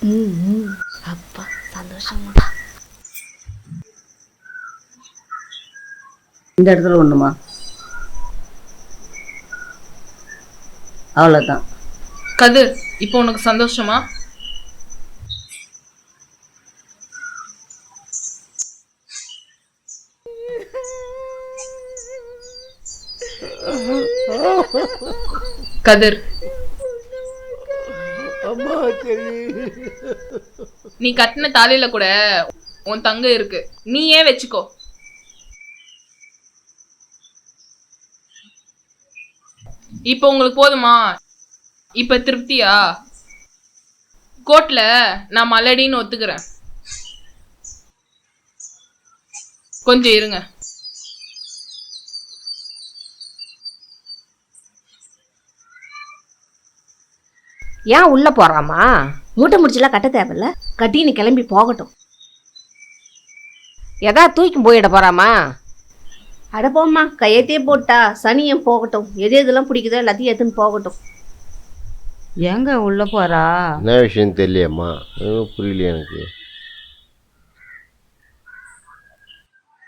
அப்பா சந்தோஷமா. இந்த இடத்துல ஒண்ணுமா, அவ்வளவுதான். கதிர், இப்போ உனக்கு சந்தோஷமா? கதிர், நீ கட்டின தாலியில கூட உன் தங்க இருக்கு, நீ ஏன் வச்சுக்கோ. இப்ப உங்களுக்கு போதுமா? இப்ப திருப்தியா? கோர்ட்ல நான் மலடின்னு ஒத்துக்கிறேன். கொஞ்சம் இருங்க. ஏன் உள்ள போறாமா? மூட்டை முடிச்செல்லாம் கட்ட தேவையில்ல. கட்டின்னு கிளம்பி போகட்டும். எதா தூக்கி போயிட போறாமா? அட போம்மா, கையத்தையே போட்டா சனியும் போகட்டும். எது எதெல்லாம் பிடிக்குதோ எல்லாத்தையும் எடுத்துன்னு போகட்டும். எங்க உள்ள போறா? என்ன விஷயம் தெரியலையம்மா, புரியலையே எனக்கு.